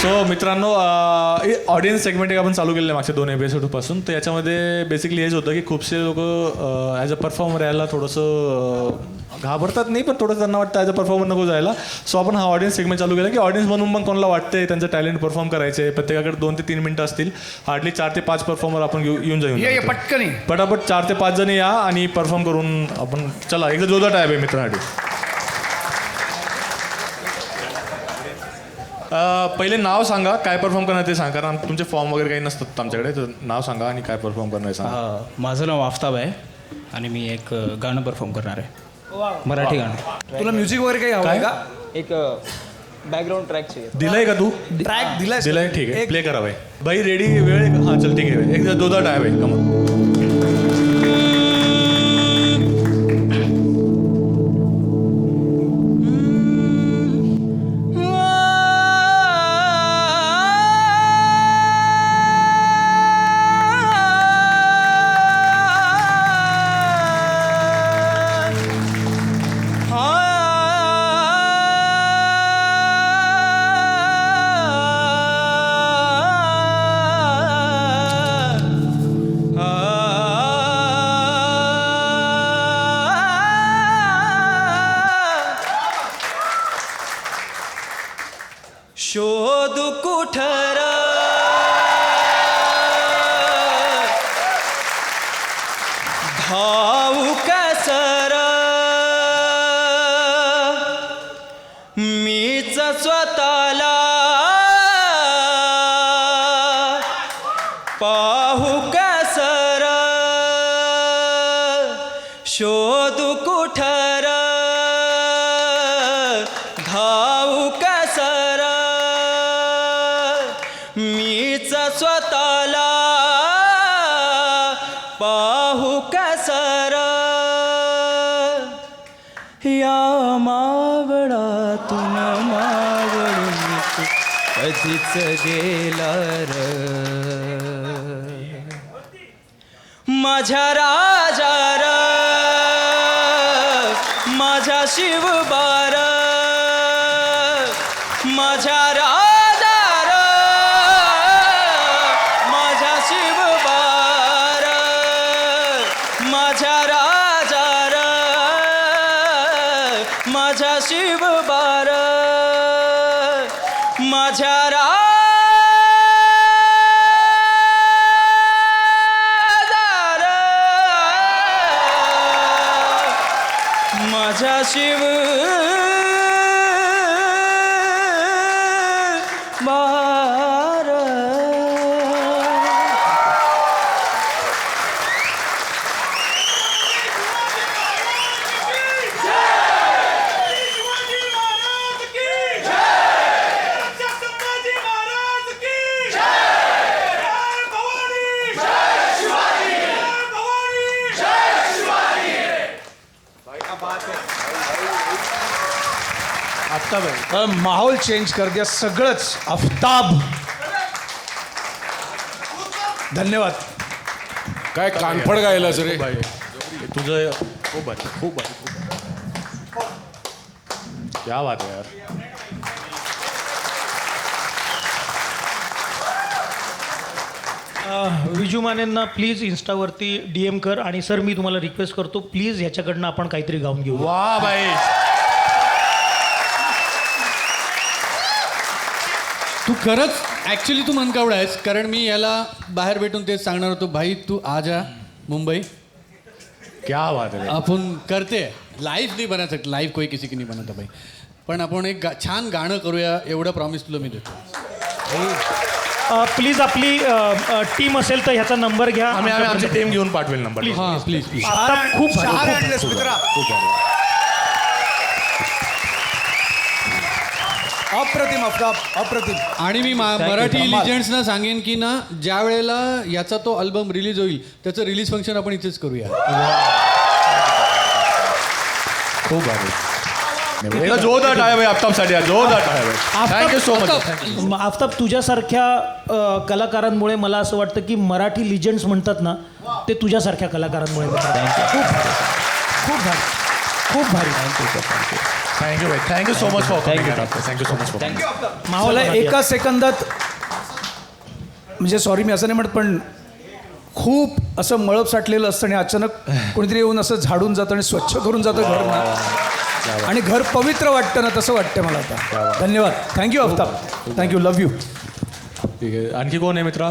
So मित्रांनो audience segment एक आपण चालू केलेलं आहे मागच्या 2 एपिसोडपासून. तर याच्यामध्ये बेसिकली हेच होतं की खूपसे लोक ॲज अ परफॉर्मर यायला थोडंसं घाबरतात नाही, पण थोडंसं त्यांना वाटतं ॲज अ परफॉर्मर नको जायला. सो आपण हा ऑडियन्स सेगमेंट चालू केला की ऑडियन्स म्हणून मग कोणाला वाटतंय त्यांचं टॅलेंट परफॉर्म करायचे. प्रत्येकाकडे 2 ते 3 मिनटं असतील. हार्डली 4 ते 5 परफॉर्मर आपण येऊन जाऊन पटकन पटापट 4 ते 5 जण या आणि परफॉर्म करून आपण चला एकदा जोरदार टाईप आहे मित्रांसाठी. पहिले नाव सांगा, काय परफॉर्म करणार ते सांगा, कारण तुमचे फॉर्म वगैरे काही नसतात आमच्याकडे. तर नाव सांगा आणि काय परफॉर्म करणार आहे सांगा. माझं नाव आफ्ताब आहे आणि मी एक गाणं परफॉर्म करणार आहे, मराठी गाणं. तुला म्युझिक वगैरे काही हवं का? एक बॅकग्राऊंड ट्रॅक दिलंय का तू? ट्रॅक दिलाय, ठीक आहे, प्ले करा भाई. भाई रेडी वेळ आहे का? हां चल ठीक आहे, एकदा जोरदार टाईप आहे. कमा शोध कुठर धावू कसर मीच स्वतःला पाहू कसर शोध कुठर धावू कसर मीच स्वतःला पाहू कसर या मावळातून मावळून कधीच गेला र माझ्या राजा र माझ्या शिवबार माझ्या राजा र माझ्या शिवबार माझ्या राजा र माझ्या शिवबार माझ्या राजा र माझ्या शिव बार. आफ्ताब आहे. माहोल चेंज कर दिया सगळंच. आफ्ताब धन्यवाद. काय कानफड गायला सर रे. तुझं खूप भारी, खूप भारी, खूप भारी. क्या बात आहे यार. विजू मानेंना प्लीज इंस्टावरती DM कर आणि सर मी तुम्हाला रिक्वेस्ट करतो प्लीज ह्याच्याकडनं आपण काहीतरी गाऊन घेऊ. वा भाई. तू खरंच ॲक्च्युली तू मनकावडा आहेस, कारण मी याला बाहेर भेटून तेच सांगणार होतो, भाई तू आ जा मुंबई, क्या बात आहे. आपण करते लाईव्ह नाही बना सकते, लाईव्ह कोई किसी की नाही बनवता भाई, पण आपण एक छान गाणं करूया एवढं प्रॉमिस तुला मी देतो. प्लीज आपली टीम असेल तर ह्याचा नंबर घ्या. आम्ही आमची टीम घेऊन पाठवेल नंबर. हां प्लीज प्लीज. आता खूप भारी, शहर खूप आणलेस मित्रा. अप्रतिम आफ्ताब, अप्रतिम. आणि मी मराठी लिजंड्सना सांगेन की ना ज्या वेळेला याचा तो अल्बम रिलीज होईल त्याचं रिलीज फंक्शन आपण इथेच करूया. खूप भारी. एकदा जोरदार टाळ्या भाई आफ्ताबसाठी. जोरदार टाळ्या भाई. Thank you so much. आफ्ताब तुझ्यासारख्या कलाकारांमुळे मला असं वाटतं की मराठी लिजंड्स म्हणतात ना ते तुझ्यासारख्या कलाकारांमुळे. खूप भारी, खूप भारी, खूप भारी. Thank you sir, thank you. थँक्यू भाई thank you so much for thank you so much for मला एका सेकंदात म्हणजे सॉरी मी असं नाही म्हणत पण खूप असं मळप साठलेलं असतं आणि अचानक कोणीतरी येऊन असं झाडून जातं आणि स्वच्छ करून जातं घर ना आणि घर पवित्र वाटतं ना तसं वाटतं मला आता धन्यवाद thank you Aftab thank you love you ठीक आहे आणखी कोण आहे मित्रा